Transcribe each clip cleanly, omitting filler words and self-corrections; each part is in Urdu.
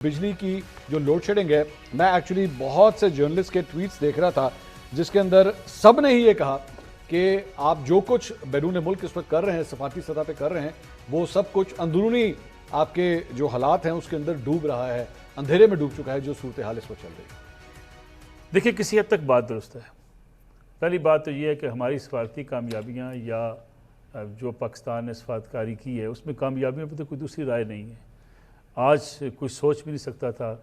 بجلی کی جو لوڈ شیڈنگ ہے، میں ایکچولی بہت سے جرنلسٹ کے ٹویٹس دیکھ رہا تھا جس کے اندر سب نے ہی یہ کہا کہ آپ جو کچھ بیرون ملک اس وقت کر رہے ہیں، سفارتی سطح پہ کر رہے ہیں، وہ سب کچھ اندرونی آپ کے جو حالات ہیں اس کے اندر ڈوب رہا ہے، اندھیرے میں ڈوب چکا ہے جو صورتحال اس وقت چل رہی ہے۔ دیکھیں کسی حد تک بات درست ہے۔ پہلی بات تو یہ ہے کہ ہماری سفارتی کامیابیاں یا جو پاکستان نے سفارتکاری کی ہے اس میں کامیابیوں پہ تو کوئی دوسری رائے نہیں ہے۔ آج کوئی سوچ بھی نہیں سکتا تھا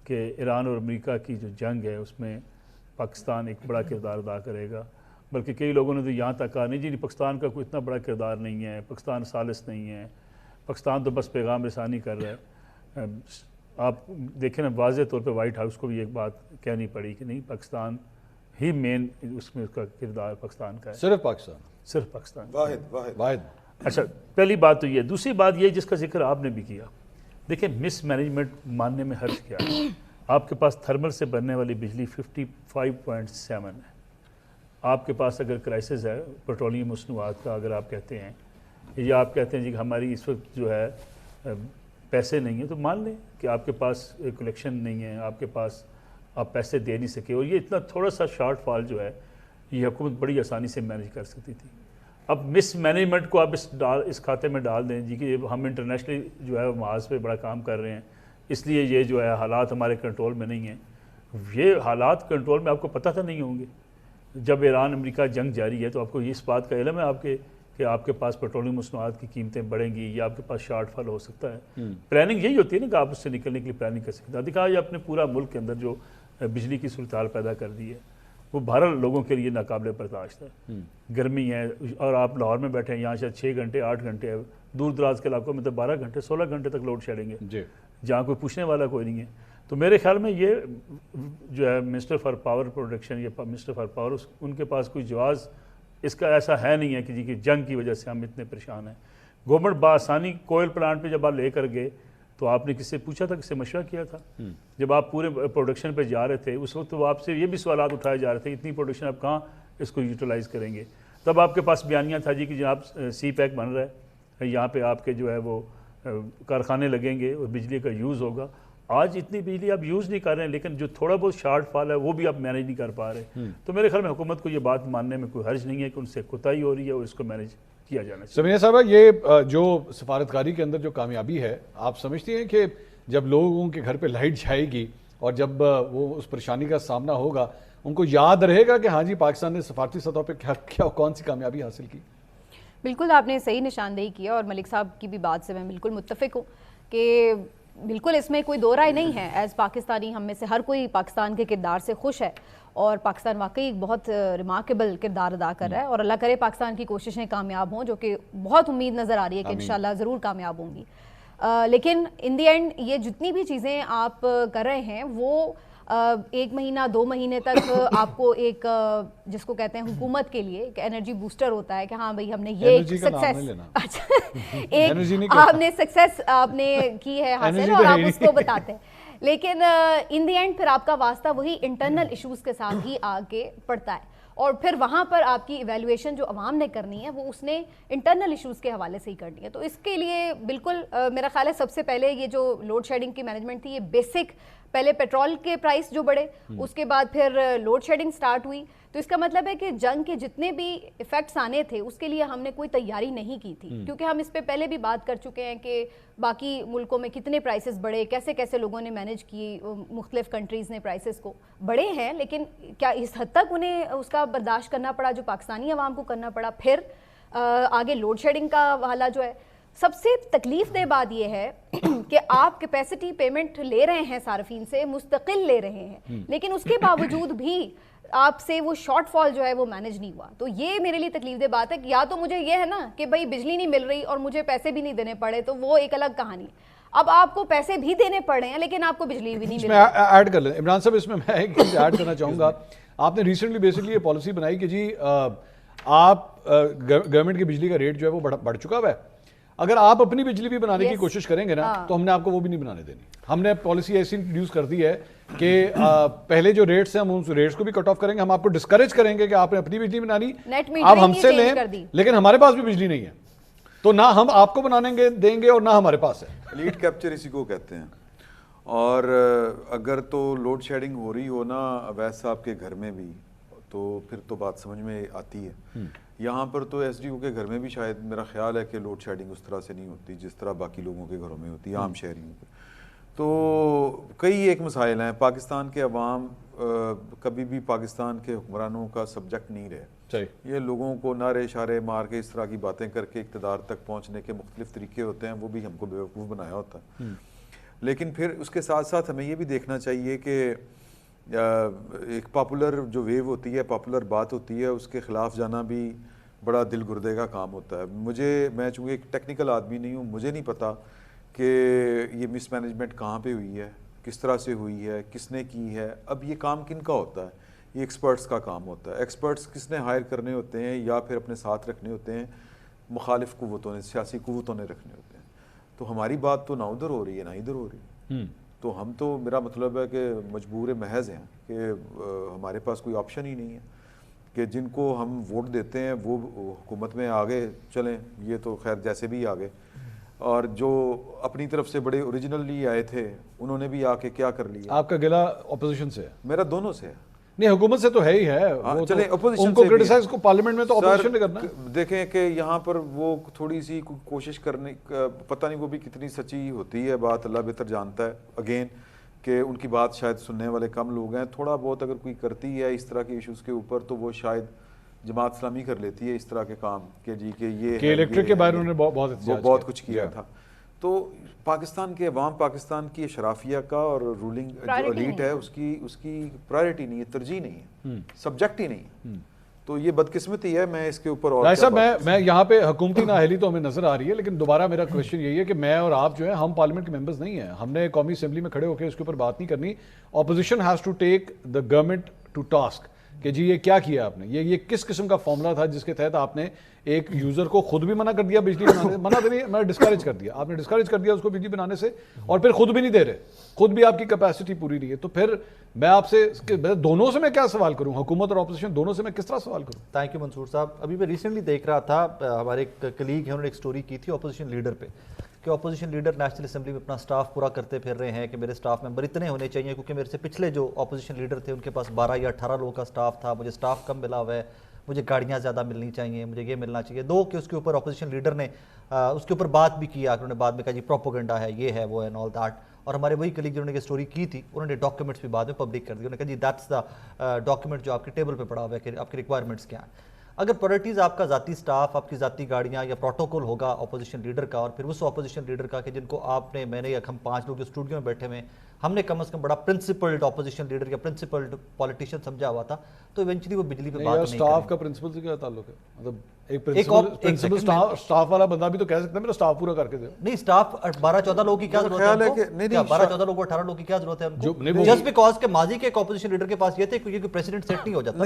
کہ ایران اور امریکہ کی جو جنگ ہے اس میں پاکستان ایک بڑا کردار ادا کرے گا، بلکہ کئی لوگوں نے تو یہاں تک کہا نہیں جی پاکستان کا کوئی اتنا بڑا کردار نہیں ہے، پاکستان ثالث نہیں ہے، پاکستان تو بس پیغام رسانی کر رہا ہے۔ آپ دیکھیں نا، واضح طور پہ وائٹ ہاؤس کو بھی ایک بات کہنی پڑی کہ نہیں، پاکستان ہی مین اس میں اس کا کردار پاکستان کا ہے، صرف پاکستان واحد۔ اچھا، پہلی بات تو یہ۔ دوسری بات یہ جس کا ذکر آپ نے بھی کیا، دیکھیں مس مینجمنٹ ماننے میں حرج کیا ہے۔ آپ کے پاس تھرمل سے بننے والی بجلی 55.7 ہے۔ آپ کے پاس اگر کرائسس ہے پیٹرولیم مصنوعات کا، اگر آپ کہتے ہیں یا آپ کہتے ہیں جی ہماری اس وقت جو ہے پیسے نہیں ہیں، تو مان لیں کہ آپ کے پاس کلیکشن نہیں ہے، آپ کے پاس آپ پیسے دے نہیں سکے، اور یہ اتنا تھوڑا سا شارٹ فال جو ہے یہ حکومت بڑی آسانی سے مینیج کر سکتی تھی۔ اب مس مینجمنٹ کو آپ اس کھاتے میں ڈال دیں جی کہ ہم انٹرنیشنلی جو ہے محاذ پہ بڑا کام کر رہے ہیں، اس لیے یہ جو ہے حالات ہمارے کنٹرول میں نہیں ہیں۔ یہ حالات کنٹرول میں آپ کو پتہ تھا نہیں ہوں گے۔ جب ایران امریکہ جنگ جاری ہے تو آپ کو اس بات کا علم ہے آپ کے کہ آپ کے پاس پیٹرولیم مصنوعات کی قیمتیں بڑھیں گی یا آپ کے پاس شارٹ فال ہو سکتا ہے۔ پلاننگ یہی ہوتی ہے نا کہ آپ اس سے نکلنے کے لیے پلاننگ کر سکتے ہیں۔ دکھا یہ اپنے پورا ملک کے اندر جو بجلی کی صورتحال پیدا کر دی ہے وہ بہرحال لوگوں کے لیے ناقابل برداشت ہے۔ گرمی ہے اور آپ لاہور میں بیٹھے ہیں، یہاں شاید 6 گھنٹے 8 گھنٹے ہے، دور دراز کے علاقوں میں تو 12 گھنٹے 16 گھنٹے تک لوڈ شیڈنگ ہے، جہاں کوئی پوچھنے والا کوئی نہیں ہے۔ تو میرے خیال میں یہ جو ہے منسٹر فار پاور پروڈکشن یا منسٹر فار پاور، ان کے پاس کوئی جواز اس کا ایسا ہے نہیں ہے کہ جی کہ جنگ کی وجہ سے ہم اتنے پریشان ہیں۔ گورنمنٹ بآسانی کوئل پلانٹ پہ جب آپ لے کر گئے تو آپ نے کس سے پوچھا تھا، کس سے مشورہ کیا تھا؟ جب آپ پورے پروڈکشن پہ جا رہے تھے اس وقت تو آپ سے یہ بھی سوالات اٹھائے جا رہے تھے اتنی پروڈکشن آپ کہاں اس کو یوٹیلائز کریں گے؟ تب آپ کے پاس بیانیہ تھا جی کہ جناب سی پیک بن رہا ہے، یہاں پہ آپ کے جو ہے وہ کارخانے لگیں گے اور بجلی کا یوز ہوگا۔ آج اتنی بجلی آپ یوز نہیں کر رہے ہیں، لیکن جو تھوڑا بہت شارٹ فال ہے وہ بھی آپ مینیج نہیں کر پا رہے۔ تو میرے خیال میں حکومت کو یہ بات ماننے میں کوئی حرج نہیں ہے کہ ان سے کوتاہی ہو رہی ہے اور اس کو مینیج کیا جانا چاہیے۔ سمیہ صاحبہ، یہ جو سفارتکاری کے اندر جو کامیابی ہے، آپ سمجھتی ہیں کہ جب لوگوں کے گھر پہ لائٹ جائے گی اور جب وہ اس پریشانی کا سامنا ہوگا، ان کو یاد رہے گا کہ ہاں جی پاکستان نے سفارتی سطح پہ کیا کون سی کامیابی حاصل کی؟ بالکل آپ نے صحیح نشاندہی کیا، اور ملک صاحب کی بھی بات سے میں بالکل متفق ہوں کہ بالکل اس میں کوئی دو رائے نہیں ہے۔ ایز پاکستانی ہم میں سے ہر کوئی پاکستان کے کردار سے خوش ہے، اور پاکستان واقعی ایک بہت ریمارکیبل کردار ادا کر رہا ہے، اور اللہ کرے پاکستان کی کوششیں کامیاب ہوں، جو کہ بہت امید نظر آ رہی ہے کہ انشاءاللہ ضرور کامیاب ہوں گی۔ لیکن ان دی اینڈ یہ جتنی بھی چیزیں آپ کر رہے ہیں وہ 1 مہینہ 2 مہینے تک آپ کو ایک جس کو کہتے ہیں حکومت کے لیے ایک انرجی بوسٹر ہوتا ہے کہ ہاں بھئی ہم نے یہ سکسیس آپ نے سکسیس آپ نے کی ہے حاصل اور آپ اس کو بتاتے ہیں، لیکن ان دی اینڈ پھر آپ کا واسطہ وہی انٹرنل ایشوز کے ساتھ ہی آگے پڑتا ہے، اور پھر وہاں پر آپ کی ایویلویشن جو عوام نے کرنی ہے وہ اس نے انٹرنل ایشوز کے حوالے سے ہی کرنی ہے۔ تو اس کے لیے بالکل میرا خیال ہے سب سے پہلے یہ جو لوڈ شیڈنگ کی مینجمنٹ تھی، یہ بیسک پہلے پیٹرول کے پرائس جو بڑھے، اس کے بعد پھر لوڈ شیڈنگ سٹارٹ ہوئی، تو اس کا مطلب ہے کہ جنگ کے جتنے بھی ایفیکٹس آنے تھے اس کے لیے ہم نے کوئی تیاری نہیں کی تھی، کیونکہ ہم اس پہ پہلے بھی بات کر چکے ہیں کہ باقی ملکوں میں کتنے پرائسز بڑھے، کیسے کیسے لوگوں نے مینیج کی، مختلف کنٹریز نے پرائسز کو بڑھے ہیں، لیکن کیا اس حد تک انہیں اس کا برداشت کرنا پڑا جو پاکستانی عوام کو کرنا پڑا۔ پھر آگے لوڈ شیڈنگ کا حوالہ جو ہے، سب سے تکلیف دہ بات یہ ہے کہ آپ کیپیسٹی پیمنٹ لے رہے ہیں صارفین سے، مستقل لے رہے ہیں، لیکن اس کے باوجود بھی آپ سے وہ شارٹ فال جو ہے وہ مینیج نہیں ہوا۔ تو یہ میرے لیے تکلیف دہ بات ہے کہ یا تو مجھے یہ ہے نا کہ بھائی بجلی نہیں مل رہی اور مجھے پیسے بھی نہیں دینے پڑے، تو وہ ایک الگ کہانی ہے۔ اب آپ کو پیسے بھی دینے پڑے ہیں لیکن آپ کو بجلی بھی نہیں مل رہی۔ میں ایڈ کر لیں عمران صاحب، اس میں میں ایک چیز ایڈ کرنا چاہوں گا۔ آپ نے ریسنٹلی بیسکلی یہ پالیسی بنائی کہ جی آپ گورنمنٹ کی بجلی کا ریٹ جو ہے وہ بڑھ چکا ہوا ہے، اگر آپ اپنی بجلی بھی بنانے کی کوشش کریں گے نا تو ہم نے آپ کو وہ بھی نہیں بنانے دینی۔ ہم نے پالیسی ایسی انٹروڈیوس کر دی ہے کہ پہلے جو ریٹس ہیں ہم ان ریٹس کو بھی کٹ آف کریں گے، ہم آپ کو ڈسکریج کریں گے کہ آپ نے اپنی بجلی بنانی، آپ ہم سے لیں، لیکن ہمارے پاس بھی بجلی نہیں ہے تو نہ ہم آپ کو بنانے دیں گے اور نہ ہمارے پاس ہے۔ لیڈ کیپچر اسی کو کہتے ہیں، اور اگر تو لوڈ شیڈنگ ہو رہی ہو نا اویس صاحب کے گھر میں بھی تو پھر تو بات سمجھ میں آتی ہے. یہاں پر تو ایس ڈی او کے گھر میں بھی شاید میرا خیال ہے کہ لوڈ شیڈنگ اس طرح سے نہیں ہوتی جس طرح باقی لوگوں کے گھروں میں ہوتی ہے, عام شہریوں کے. تو کئی ایک مسائل ہیں. پاکستان کے عوام کبھی بھی پاکستان کے حکمرانوں کا سبجیکٹ نہیں رہے. یہ لوگوں کو نعرے اشارے مار کے اس طرح کی باتیں کر کے اقتدار تک پہنچنے کے مختلف طریقے ہوتے ہیں, وہ بھی ہم کو بیوقوف بنایا ہوتا ہے. لیکن پھر اس کے ساتھ ساتھ ہمیں یہ بھی دیکھنا چاہیے کہ ایک پاپولر جو ویو ہوتی ہے, پاپولر بات ہوتی ہے, اس کے خلاف جانا بھی بڑا دل گردے کا کام ہوتا ہے. میں چونکہ ایک ٹیکنیکل آدمی نہیں ہوں, مجھے نہیں پتا کہ یہ مس مینجمنٹ کہاں پہ ہوئی ہے, کس طرح سے ہوئی ہے, کس نے کی ہے. اب یہ کام کن کا ہوتا ہے؟ یہ ایکسپرٹس کا کام ہوتا ہے. ایکسپرٹس کس نے ہائر کرنے ہوتے ہیں یا پھر اپنے ساتھ رکھنے ہوتے ہیں؟ مخالف قوتوں نے, سیاسی قوتوں نے رکھنے ہوتے ہیں. تو ہماری بات تو نہ ادھر ہو رہی ہے نہ ادھر ہو رہی ہے. تو ہم تو, میرا مطلب ہے کہ مجبور محض ہیں کہ ہمارے پاس کوئی آپشن ہی نہیں ہے کہ جن کو ہم ووٹ دیتے ہیں وہ حکومت میں آگے چلیں. یہ تو خیر جیسے بھی آگے, اور جو اپنی طرف سے بڑے اوریجنلی آئے تھے انہوں نے بھی آ کے کیا کر لیا. آپ کا گلا اپوزیشن سے ہے؟ میرا دونوں سے ہے. نہیں, حکومت سے تو ہے ہی ہے. چلیں اپوزیشن ان کو کرٹیسائز کو پارلیمنٹ میں تو اپوزیشن نے کرنا. دیکھیں کہ یہاں پر وہ تھوڑی سی کوشش کرنے, پتہ نہیں وہ بھی کتنی سچی ہوتی ہے بات, اللہ بہتر جانتا ہے. اگین کہ ان کی بات شاید سننے والے کم لوگ ہیں. تھوڑا بہت اگر کوئی کرتی ہے اس طرح کے ایشوز کے اوپر تو وہ شاید جماعت اسلامی کر لیتی ہے اس طرح کے کام کہ جی کہ یہ الیکٹرک کے بارے میں بہت کچھ کیا تھا. تو پاکستان کے عوام, پاکستان کی اشرافیہ کا اور رولنگ جو ایلیٹ ہے اس کی پرائرٹی نہیں ہے, ترجیح نہیں ہے, سبجیکٹ ہی نہیں ہے. تو یہ بدقسمتی ہے. میں اس کے اوپر اور صاحب میں یہاں پہ حکومتی نااہلی تو ہمیں نظر آ رہی ہے, لیکن دوبارہ میرا کویشچن یہی ہے کہ میں اور آپ جو ہے ہم پارلیمنٹ کے ممبرز نہیں ہیں. ہم نے قومی اسمبلی میں کھڑے ہو کے اس کے اوپر بات نہیں کرنی. Opposition has to take the government to task کہ جی یہ کیا کیا آپ نے, یہ کس قسم کا فارمولا تھا جس کے تحت آپ نے ایک یوزر کو خود بھی منع کر دیا بجلی بنانے سے, منع نہیں, میں ڈسکریج کر دیا, آپ نے ڈسکریج کر دیا اس کو بجلی بنانے سے, اور پھر خود بھی نہیں دے رہے, خود بھی آپ کی کیپیسٹی پوری نہیں ہے. تو پھر میں آپ سے دونوں سے میں کیا سوال کروں, حکومت اور اپوزیشن دونوں سے میں کس طرح سوال کروں؟ تھینک یو منصور صاحب. ابھی میں ریسنٹلی دیکھ رہا تھا, ہمارے ایک کلیگ ہیں, انہوں نے ایک سٹوری کی تھی اپوزیشن لیڈر پہ کہ اپوزیشن لیڈر نیشنل اسمبلی میں اپنا سٹاف پورا کرتے پھر رہے ہیں کہ میرے سٹاف ممبر اتنے ہونے چاہیے, کیونکہ میرے سے پچھلے جو اپوزیشن لیڈر تھے ان کے پاس 12 یا 18 لوگوں کا سٹاف تھا, مجھے سٹاف کم ملا ہوا ہے, مجھے گاڑیاں زیادہ ملنی چاہیے, مجھے یہ ملنا چاہیے. دو کہ اس کے اوپر اپوزیشن لیڈر نے اس کے اوپر بات بھی کیا, انہوں نے بعد میں کہا جی پروپیگنڈا ہے, یہ ہے, وہ ہے, آل دیٹ. اور ہمارے وہی کلیگ جنہوں نے یہ سٹوری کی تھی انہوں نے ڈاکیومنٹس بھی بعد میں پبلک کر دی. انہوں نے کہا جی دیٹس دا ڈاکیومنٹ جو آپ کے ٹیبل پہ پڑا ہوا ہے کہ آپ کی ریکوائرمنٹس کیا ہیں. اگر پرائرٹیز آپ کا ذاتی سٹاف, آپ کی ذاتی گاڑیاں یا پروٹوکول ہوگا اپوزیشن لیڈر کا, اور پھر اس اپوزیشن لیڈر کا کہ جن کو آپ نے, میں نے یا ہم 5 لوگ جو اسٹوڈیو میں بیٹھے ہوئے ہم نے کم از کم بڑا پرنسپلڈ اپوزیشن لیڈر یا پرنسپلڈ پولیٹیشین سمجھا ہوا تھا, تو ایونچولی وہ بجلی پہ بات نہیں کریں. سٹاف کا پرنسپل سے کیا تعلق ہے؟ مطلب ایک پرنسپل سٹاف والا بندہ بھی تو کہہ سکتا ہے میرا سٹاف پورا کر کے دے. نہیں, سٹاف 12-14 لوگوں کی کیا ضرورت ہے, 12-14 لوگوں 18 لوگوں کی کیا ضرورت ہے ان کو, جسٹ بیکاز کہ ماضی کے ایک اپوزیشن لیڈر کے پاس یہ تھے کیونکہ پریزیڈنٹ سیٹ نہیں ہو جاتا.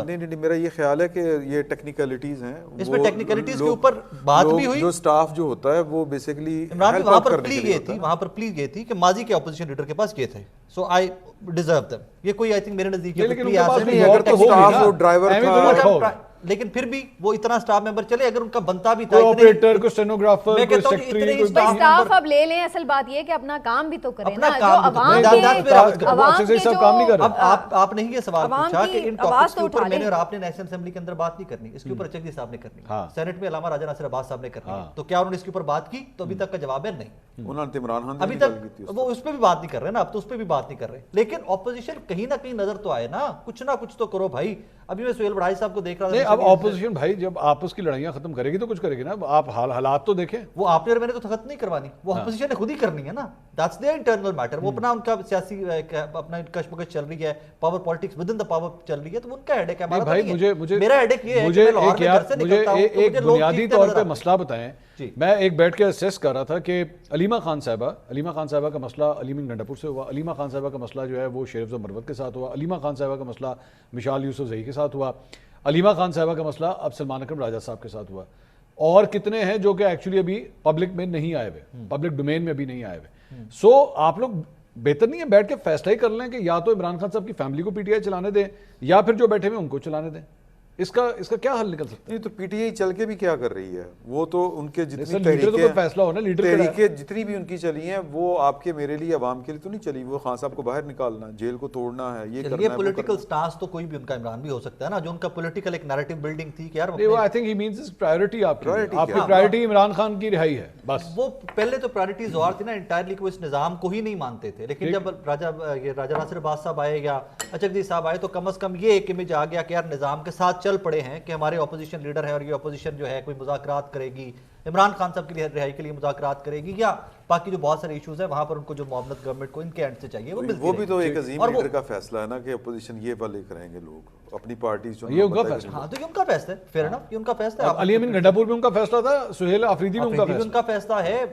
نہیں, میرا یہ خیال ہے کہ یہ ٹیکنیکلٹیز ہیں, اس میں ٹیکنیکلٹیز کے اوپر بات بھی ہوئی. جو سٹاف جو ہوتا ہے وہ بیسیکلی وہاں پر پلی یہ تھی کہ ماضی کے اپوزیشن لیڈر کے پاس یہ تھے, سو آئی ڈیزرو دیم. یہ کوئی آئی تھنک میرے نزدیک لیکن پھر بھی وہ اتنا سٹاف ممبر چلے اگر ان کا بنتا بھی تھا, آپریٹر کو اسٹینوگرافر کو سیکریٹری کو سٹاف اب لے لیں. اصل بات یہ کہ اپنا کام بھی تو کریں نا, جو عوام کے آپ نہیں یہ سوال پوچھا کہ ان ٹاپکس کے اوپر میں نے اور آپ نے نیشنل اسمبلی کے اندر بات نہیں کرنی, اس کے اوپر چکری صاحب نے کرنی, سینٹ میں علامہ راجہ ناصر عباس صاحب نے کرنی. تو کیا انہوں نے اس کے اوپر بات کی؟ تو ابھی تک کا جواب ہے نہیں. انہوں نے عمران خان ابھی تک وہ اس پہ بھی بات نہیں کر رہے نا, اب تو اس پہ بھی بات نہیں کر رہے. لیکن اپوزیشن کہیں نہ کہیں نظر تو آئے نا, کچھ نہ کچھ تو کرو بھائی. ابھی میں سہیل بڑھائی صاحب کو دیکھ رہا تھا, اب اپوزیشن بھائی جب آپس کی لڑائیاں ختم کرے گی تو کچھ کرے گی نا. آپ حالات تو دیکھیں, وہ آپ نے اور میں نے تو ختم نہیں کروانی, وہ اپوزیشن نے خود ہی کرنی ہے نا. That's their internal matter. وہ اپنا ان کا سیاسی اپنا کشمکش چل رہی ہے, power politics with in the power چل رہی ہے, تو ان کا ہیڈک ہے. میرا ہیڈک یہ ہے کہ میں لاہور میں گھر سے نکلتا ہوں, ایک بنیادی طور پہ مسئلہ بتائیں. میں ایک بیٹھ کے اسیس کر رہا تھا کہ علیمہ خان صاحبہ کا مسئلہ علیم گنڈا پور سے ہوا, علیمہ خان صاحبہ کا مسئلہ جو ہے وہ شیخ افضل مروت کے ساتھ ہوا, علیمہ خان صاحبہ کا مسئلہ مشال یوسف زئی کے ساتھ ہوا, علیمہ خان صاحبہ کا مسئلہ اب سلمان اکرم راجہ صاحب کے ساتھ ہوا, اور کتنے ہیں جو کہ ایکچولی ابھی پبلک میں نہیں آئے ہوئے, پبلک ڈومین میں ابھی نہیں آئے ہوئے. سو آپ لوگ بہتر نہیں ہے بیٹھ کے فیصلہ ہی کر لیں کہ یا تو عمران خان صاحب کی فیملی کو پی ٹی آئی چلانے دیں یا پھر جو بیٹھے ہوئے ان کو چلانے دیں. اس کا کیا حل نکل سکتا ہے؟ نہیں تو پی ٹی آئی چل کے بھی کیا کر رہی ہے؟ وہ تو ان کے جتنی لیڈر تو فیصلہ ہونا، لیڈر تحریکیں جتنی بھی ان کی چلی ہیں وہ آپ کے میرے لیے عوام کے لیے تو نہیں چلی. وہ خان صاحب کو باہر نکالنا، جیل کو توڑنا ہے، یہ کرنا ہے. پولیٹیکل سٹانس تو کوئی بھی ان کا عمران بھی ہو سکتا ہے نا، جو ان کا پولیٹیکل ایک نیریٹو بلڈنگ تھی کہ یار I think he means his priority آپ کی پرائیورٹی عمران خان کی رہائی ہے بس. وہ پہلے تو پرائیورٹیز اور تھی نا انٹائرلی کہ وہ اس نظام کو ہی نہیں مانتے تھے، لیکن جب راجہ ناصر عباس صاحب آئے یا اچک صاحب آئے تو کم از کم یہ ایک امیج آ گیا کہ یار نظام کے ساتھ چل پڑے ہیں کہ ہمارے اپوزیشن لیڈر ہیں اور یہ اپوزیشن جو ہے کوئی مذاکرات کرے گی، عمران خان صاحب کی رہائی کے لیے مذاکرات کرے گی، یا باقی جو بہت سارے ایشوز ہیں وہاں پر ان کو جو معاونت گورنمنٹ کو ان کے اینڈ سے چاہیے وہ بھی تو ایک عظیم لیڈر کا فیصلہ ہے نا کہ اپوزیشن یہ والے کریں گے لوگ اپنی پارٹیز جو. یہ ان کا فیصلہ. ہاں تو یہ ان کا فیصلہ ہے، فیئر انف، یہ ان کا فیصلہ ہے. علی امین گنڈا پور میں ان کا فیصلہ تھا، سہیل آفریدی میں ان کا فیصلہ ہے.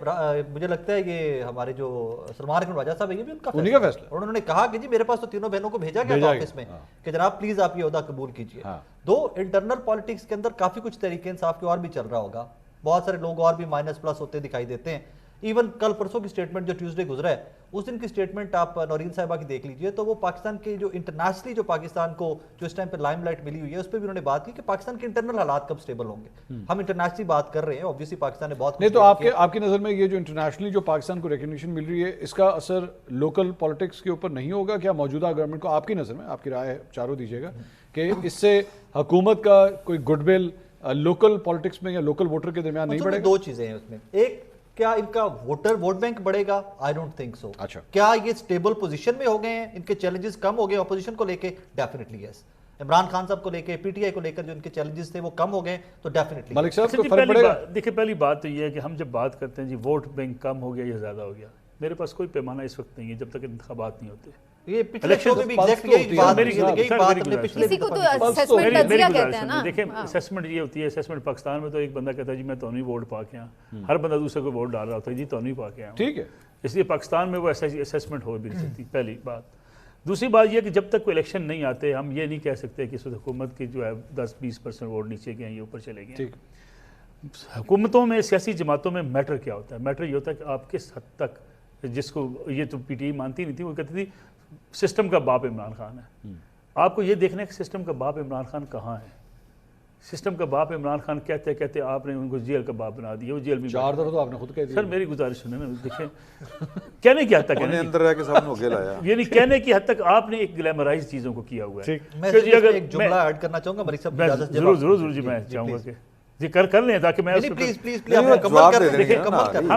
مجھے لگتا ہے یہ ہمارے جو سلمان اکرم راجہ صاحب ہے یہ بھی ان کا فیصلہ. اور انہوں نے کہا کہ جی میرے پاس تو تینوں بہنوں کو بھیجا گیا تھا آفس میں کہ جناب پلیز آپ یہ عہدہ قبول کیجیے. دو انٹرنل پالیٹکس کے اندر کافی کچھ تحریک انصاف کے اور بھی چل رہا ہوگا، بہت سارے لوگ اور بھی مائنس پلس ہوتے دکھائی دیتے ہیں. ایون کل پرسوں کی سٹیٹمنٹ جو ٹیوزڈے گزرا ہے اس دن کی سٹیٹمنٹ آپ نورین صاحبہ کی دیکھ لیجئے تو وہ پاکستان کے جو انٹرنیشنلی جو پاکستان کو جو اس ٹائم پہ لائم لائٹ ملی ہوئی ہے اس پہ بھی انہوں نے بات کی کہ پاکستان کے انٹرنل حالات کب سٹیبل ہوں گے. ہم انٹرنیشنلی بات کر رہے ہیں، obviously پاکستان نے بہت نہیں تو آپ کی نظر میں یہ جو انٹرنیشنلی جو پاکستان کو ریکگنیشن مل رہی ہے اس کا اثر لوکل پالیٹکس کے اوپر نہیں ہوگا کیا موجودہ گورنمنٹ کو؟ آپ کی نظر میں، آپ کی رائے چاروں دیجیے گا کہ اس سے حکومت کا کوئی گڈ ول لوکل پالیٹکس میں یا لوکل ووٹر کے درمیان نہیں بڑھے گا؟ دو چیزیں ہیں اس میں. ایک، کیا ان کا ووٹ بینک بڑھے گا؟ I don't think so. کیا یہ سٹیبل پوزیشن میں ہو گئے ہیں، ان کے چیلنجز کم ہو گئے اپوزیشن کو لے کے؟ Definitely yes. عمران خان صاحب کو لے کے، پی ٹی آئی کو لے کر جو ان کے چیلنجز تھے وہ کم ہو گئے تو ڈیفینیٹلی. ملک صاحب کو فرق پڑے گا؟ دیکھیں پہلی بات تو یہ ہے کہ ہم جب بات کرتے ہیں جی ووٹ بینک کم ہو گیا یا زیادہ ہو گیا، میرے پاس کوئی پیمانہ اس وقت نہیں ہے جب تک انتخابات نہیں ہوتے. یہ پچھلے شو میں بھی ایگزیکٹ یہی بات کسی کو تو اسسمنٹ تجزیہ کہتے ہیں نا. دیکھیں اسسمنٹ یہ ہوتی ہے، اسسمنٹ پاکستان میں تو ایک بندہ کہتا ہے جی میں تو نہیں ووٹ پا کے آیا، ہر بندہ دوسرے کو ووٹ ڈال رہا ہوتا ہے جی تو نہیں پا کے آیا. ٹھیک ہے، اس لیے پاکستان میں وہ اسسمنٹ ہو بھی نہیں سکتی، پہلی بات. دوسری بات یہ کہ جب تک کوئی الیکشن نہیں آتے ہم یہ نہیں کہہ سکتے کہ اس وقت حکومت کی جو ہے 10-20% ووٹ نیچے گئے ہیں، یہ اوپر چلے گئے. حکومتوں میں، سیاسی جماعتوں میں میٹر کیا ہوتا ہے؟ میٹر یہ ہوتا ہے کہ آپ کس حد تک، جس کو یہ تو پی ٹی آئی مانتی نہیں تھی، وہ کہتی تھی سسٹم کا باپ عمران خان ہے. آپ کو یہ دیکھنا ہے کہ سسٹم کا باپ عمران خان کہاں ہے. سسٹم کا باپ عمران خان کہتے آپ نے ان کو جیل کا باپ بنا دیا، وہ جیل میں 4 دفعہ تو آپ نے خود کہہ دیا. سر میری گزارش سنیں نا، دیکھیں کہنے کی حد تک اندر رہ کے سب نے اگے لایا، یعنی کہنے کی حد تک آپ نے ایک گلیمرائز چیزوں کو کیا ہوا ہے. میں ایک جملہ ایڈ کرنا چاہوں گا ملک صاحب، ضرور جی میں چاہوں گا کہ جی کر لیں تاکہ میں ہم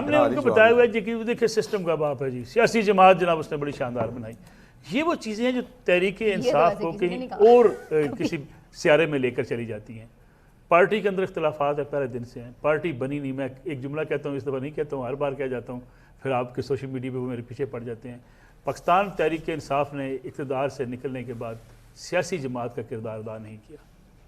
نے ان کو بتایا ہوا ہے جی کہ دیکھیں سسٹم کا باپ ہے جی، سیاسی جماعت جناب اس نے بڑی شاندار بنائی. یہ وہ چیزیں ہیں جو تحریک انصاف کو کہیں اور کسی سیارے میں لے کر چلی جاتی ہیں. پارٹی کے اندر اختلافات ہے پہلے دن سے ہیں، پارٹی بنی نہیں. میں ایک جملہ کہتا ہوں، اس دفعہ نہیں کہتا ہوں، ہر بار کہہ جاتا ہوں، پھر آپ کے سوشل میڈیا پہ وہ میرے پیچھے پڑ جاتے ہیں. پاکستان تحریک انصاف نے اقتدار سے نکلنے کے بعد سیاسی جماعت کا کردار ادا نہیں کیا.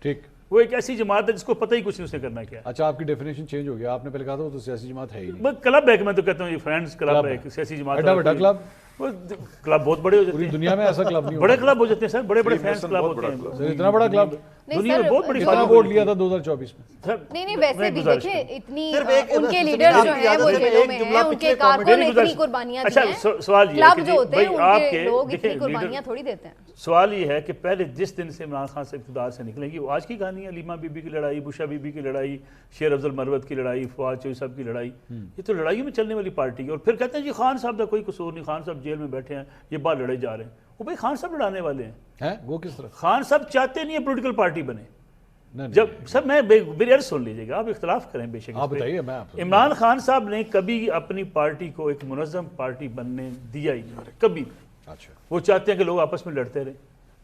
ٹھیک، وہ ایک ایسی جماعت ہے جس کو پتہ ہی کچھ نہیں اس نے کرنا کیا. اچھا آپ کی ڈیفینیشن چینج ہو گیا، آپ نے پہلے کہا تھا وہ تو سیاسی جماعت ہے ہی نہیں. کلب ہے کہ میں تو کہتا ہوں یہ فرینڈز کلب ہے، سیاسی جماعت ہے. بڑا کلب، وہ کلب بہت بڑے ہو جاتے پوری ہیں، دنیا میں ایسا کلب نہیں بڑے کلب ہو جاتے ہیں سر، بڑے فینس کلب ہوتے ہیں. اتنا بڑا کلب دنیا میں بہت بڑی کتنا ووٹ لیا تھا 2024 میں؟ نہیں ویسے بھی دیکھیں اتنی ان کے لیڈر جو ہیں وہ جیلوں میں ہیں، ان کے کارکن اتنی قربانیاں دی ہیں. اچھا سوال یہ ہے کلب جو ہوتے ہیں ان کے لوگ اتنی قربانیاں تھوڑی دیتے ہیں. سوال یہ ہے کہ پہلے جس دن سے عمران خان سے اقتدار سے نکلیں گی وہ آج کی کہانی ہے. لیما بی بی کی لڑائی، بشا بی بی کی لڑائی، شیر افضل مروت کی لڑائی، فواد چوہدری صاحب کی لڑائی، یہ تو لڑائیوں میں چلنے والی پارٹی ہے. اور پھر کہتے ہیں جی خان صاحب کا کوئی قصور نہیں، خان صاحب جیل میں بیٹھے ہیں، یہ بات لڑے جا رہے ہیں. وہ بھائی خان صاحب لڑانے والے ہیں، وہ کس طرح؟ خان صاحب چاہتے نہیں ہے پولیٹیکل پارٹی بنے. جب سب میں میری عرض سن لیجیے گا، آپ اختلاف کریں بے شک. عمران خان صاحب نے کبھی اپنی پارٹی کو ایک منظم پارٹی بننے دیا ہی نہیں، کبھی. وہ چاہتے ہیں کہ لوگ آپس میں لڑتے رہے،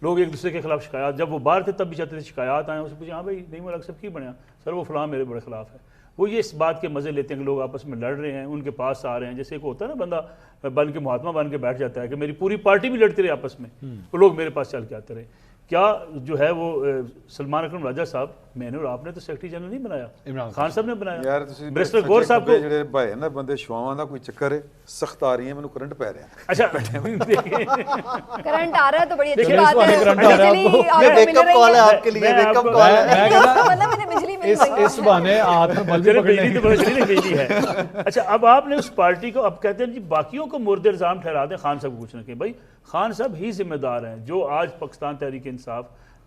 لوگ ایک دوسرے کے خلاف شکایات، جب وہ باہر تھے تب بھی چاہتے تھے شکایات آئیں، اسے پوچھیں ہاں بھائی نہیں ملک سب کی بنیا سر، وہ فلاں میرے بڑے خلاف ہے. وہ یہ اس بات کے مزے لیتے ہیں کہ لوگ آپس میں لڑ رہے ہیں، ان کے پاس آ رہے ہیں. جیسے ایک ہوتا ہے نا بندہ بن کے مہاتما بن کے بیٹھ جاتا ہے کہ میری پوری پارٹی بھی لڑتی رہے آپس میں، وہ لوگ میرے پاس چل کے آتے رہے. کیا جو ہے وہ سلمان اکرم راجہ صاحب میں نے اور آپ نے تو سیکرٹری جنرل نہیں بنایا، خان صاحب نے بنایا. برسٹر گور صاحب کو جڑے بھائی نا بندے شواواں دا کوئی چکر ہے، سخت آ رہی ہیں، مینوں کرنٹ پے رہا ہے. اچھا کرنٹ آ رہا ہے تو بڑی اچھی بات ہے. ویک اپ کال ہے آپ کے لیے، ویک اپ کال ہے. اس بہانے ہاتھ میں بلب پکڑنے تو بجلی ہے. اچھا اب آپ نے اس پارٹی کو، اب کہتے ہیں جی باقیوں کو مورد الزام ٹھہرا دیں، خان صاحب کو پوچھنا کہ بھائی خان صاحب ہی ذمہ دار ہیں جو آج پاکستان تحریک انصاف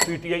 PTI